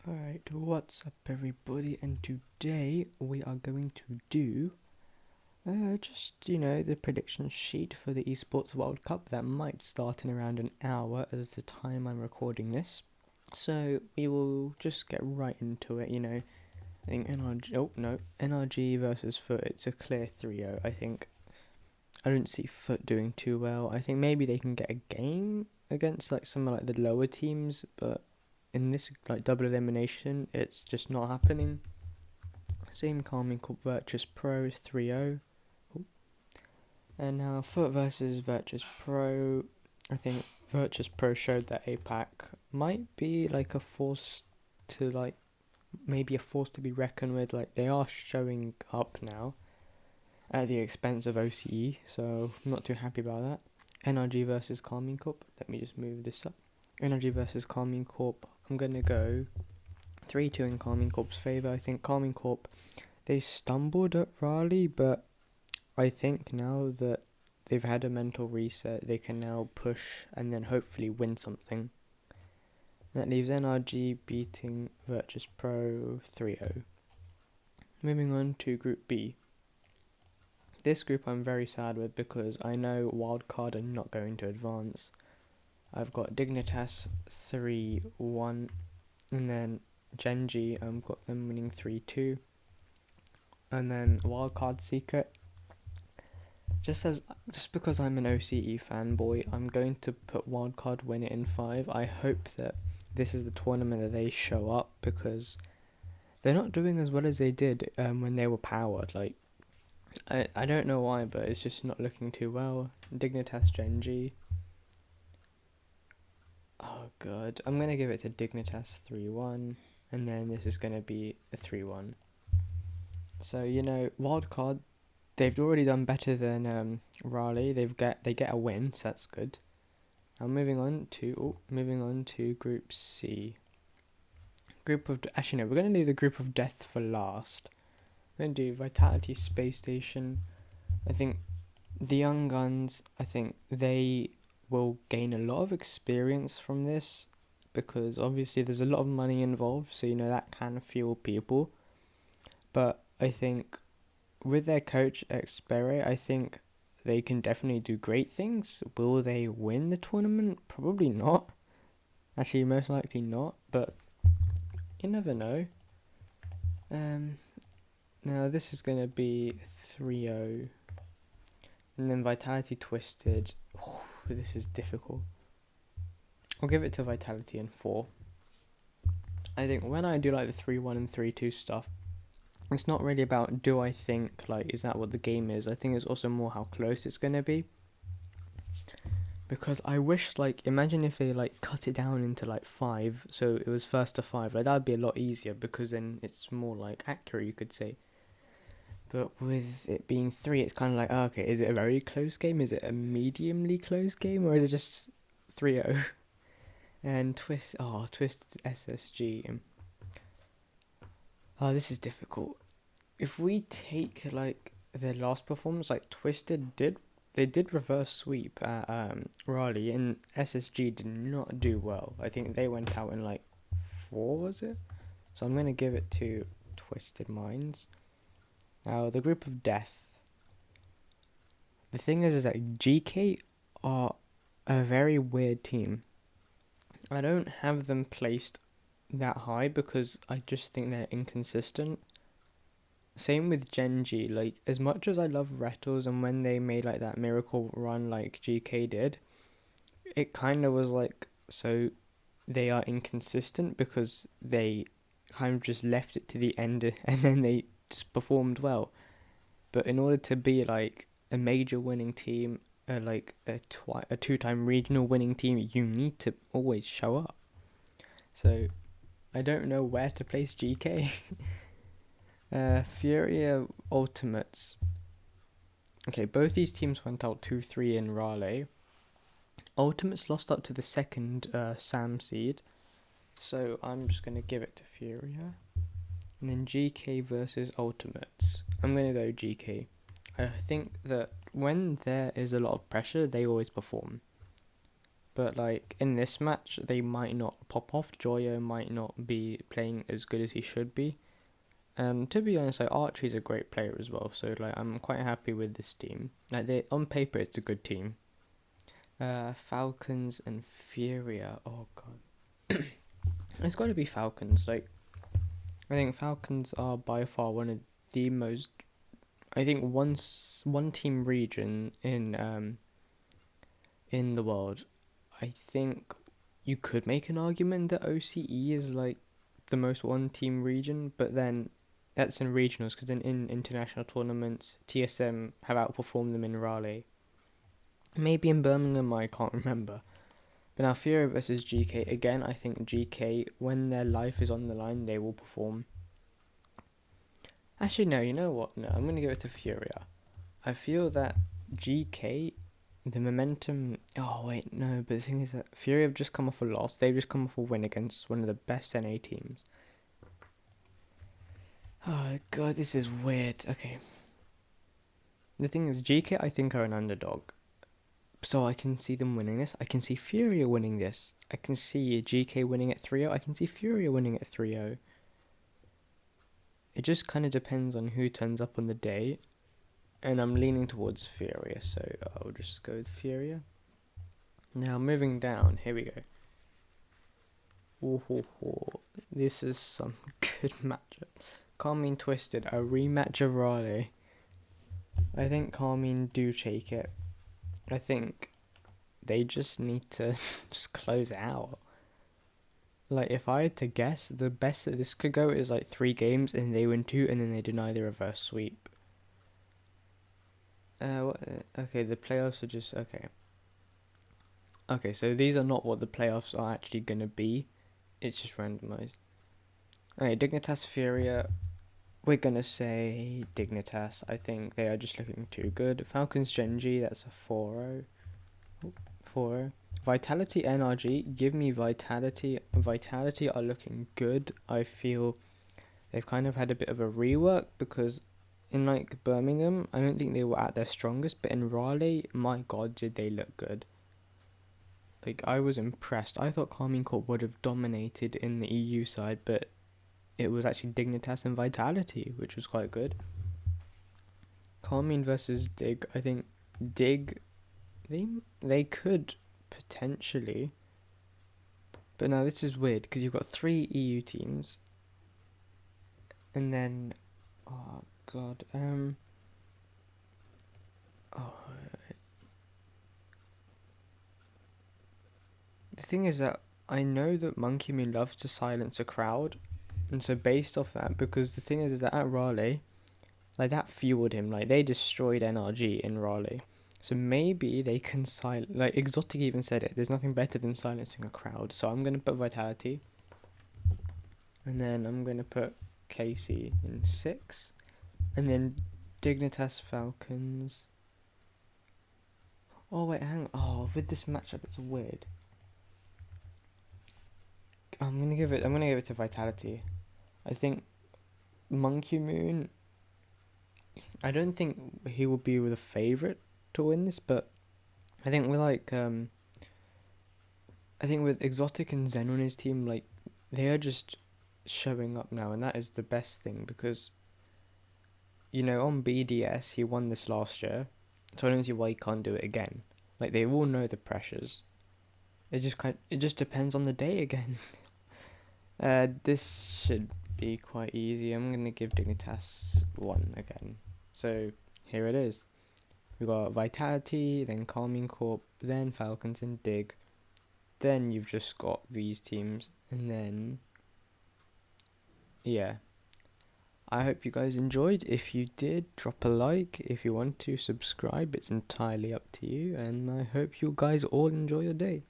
Alright, what's up everybody, and today we are going to do the prediction sheet for the Esports World Cup that might start in around an hour as the time I'm recording this. So we will just get right into it, I think NRG versus Foot, it's a clear 3-0, I think. I don't see Foot doing too well. I think maybe they can get a game against like some of like the lower teams, but in this like double elimination, it's just not happening. Same Carmine Corp Virtus Pro 3-0. And now Foot versus Virtus Pro. I think Virtus Pro showed that APAC might be like a force to like maybe a force to be reckoned with. Like they are showing up now at the expense of OCE, so I'm not too happy about that. NRG versus Carmine Corp. Let me just move this up. NRG versus Carmine Corp. I'm gonna go 3-2 in Carmine Corp's favour. I think Carmine Corp, they stumbled at Raleigh, but I think now that they've had a mental reset, they can now push and then hopefully win something. That leaves NRG beating Virtus Pro 3-0. Moving on to Group B. This group I'm very sad with because I know Wildcard are not going to advance. I've got Dignitas 3-1, and then Genji, I've got them winning 3-2. And then Wildcard Secret, just because I'm an OCE fanboy, I'm going to put Wildcard win it in 5. I hope that this is the tournament that they show up, because they're not doing as well as they did when they were powered. Like, I don't know why, but it's just not looking too well. Dignitas Genji. Oh god, I'm gonna give it to Dignitas 3-1, and then this is gonna be a 3-1. So Wildcard, they've already done better than Raleigh. They get a win, so that's good. Now moving on to Group C. Actually no, we're gonna do the Group of Death for last. We're gonna do Vitality Space Station. I think the Young Guns, I think they will gain a lot of experience from this, because obviously there's a lot of money involved, so that can fuel people. But I think with their coach Xpere, I think they can definitely do great things. Will they win the tournament? Probably not. Actually, most likely not, but you never know. Now this is going to be 3-0. And then Vitality Twisted. Oh, this is difficult. I'll give it to Vitality in 4. I think when I do like the 3-1 and 3-2 stuff, it's not really about do I think like is that what the game is. I think it's also more how close it's going to be. Because I wish, like, imagine if they like cut it down into like 5, so it was first to 5. Like, that would be a lot easier, because then it's more like accurate, you could say. But with it being 3, it's kind of like, oh, okay, is it a very close game? Is it a mediumly close game? Or is it just 3-0? And Twisted SSG. Oh, this is difficult. If we take, like, their last performance, like, they did reverse sweep at Raleigh, and SSG did not do well. I think they went out in, like, 4, was it? So I'm going to give it to Twisted Minds. Now, the Group of Death. The thing is that GK are a very weird team. I don't have them placed that high because I just think they're inconsistent. Same with Genji. Like, as much as I love Retals, and when they made like that miracle run like GK did, it kind of was like, so they are inconsistent because they kind of just left it to the end and then they just performed well. But in order to be like a major winning team, like a 2-time regional winning team, you need to always show up. So I don't know where to place GK. Furia Ultimates. Okay, both these teams went out 2-3 in Raleigh. Ultimates lost up to the second Sam seed, so I'm just going to give it to Furia. And then GK versus Ultimates. I'm going to go GK. I think that when there is a lot of pressure, they always perform. But like in this match, they might not pop off. Joyo might not be playing as good as he should be. And to be honest, like Archie's a great player as well. So like I'm quite happy with this team. Like they on paper, it's a good team. Falcons and Furia. Oh god, it's got to be Falcons. Like I think Falcons are by far one of the most. I think one team region in the world. I think you could make an argument that OCE is like the most one team region, but then that's in regionals because in international tournaments, TSM have outperformed them in Raleigh. Maybe in Birmingham, I can't remember. But now Furia versus GK, again, I think GK, when their life is on the line, they will perform. Actually, no, you know what? No, I'm going to give it to Furia. I feel that GK, the momentum... Oh, wait, no, but the thing is that Furia have just come off a loss. They've just come off a win against one of the best NA teams. Oh, God, this is weird. Okay. The thing is, GK, I think, are an underdog. So I can see them winning this. I can see Furia winning this. I can see GK winning at 3-0. I can see Furia winning at 3-0. It just kind of depends on who turns up on the day. And I'm leaning towards Furia, so I'll just go with Furia. Now, moving down. Here we go. Ooh, this is some good matchup. Carmine Twisted, a rematch of Raleigh. I think Carmine do take it. I think they just need to just close it out. Like, if I had to guess, the best that this could go is like 3 games and they win 2 and then they deny the reverse sweep. Okay, the playoffs are just... Okay. Okay, so these are not what the playoffs are actually going to be. It's just randomized. Okay, Dignitas Furia. We're going to say Dignitas. I think they are just looking too good. Falcons Genji, that's a 4-0. 4-0. Vitality NRG, give me Vitality. Vitality are looking good. I feel they've kind of had a bit of a rework because in like Birmingham, I don't think they were at their strongest, but in Raleigh, my god, did they look good. Like, I was impressed. I thought Carmine Corp would have dominated in the EU side, but it was actually Dignitas and Vitality, which was quite good. Carmine versus Dig, I think Dig, they could potentially, but now this is weird because you've got 3 EU teams, and then, oh god, the thing is that I know that Monkey Moon loves to silence a crowd, and so based off that, because the thing is that at Raleigh, like that fueled him, like they destroyed NRG in Raleigh. So maybe they can like Exotic even said it, there's nothing better than silencing a crowd. So I'm going to put Vitality. And then I'm going to put Casey in 6. And then Dignitas Falcons. Oh wait, hang on. Oh, with this matchup it's weird. I'm gonna give it to Vitality. I think Monkey Moon, I don't think he will be the favourite to win this, but I think with I think with Exotic and Zen on his team, like they are just showing up now, and that is the best thing because on BDS he won this last year, so I don't see why he can't do it again. Like they all know the pressures. It just depends on the day again. This should be quite easy. I'm gonna give Dignitas 1 again. So here it is. We got Vitality, then Carmine Corp, then Falcons and Dig. Then you've just got these teams, and then yeah. I hope you guys enjoyed. If you did, drop a like. If you want to subscribe, it's entirely up to you. And I hope you guys all enjoy your day.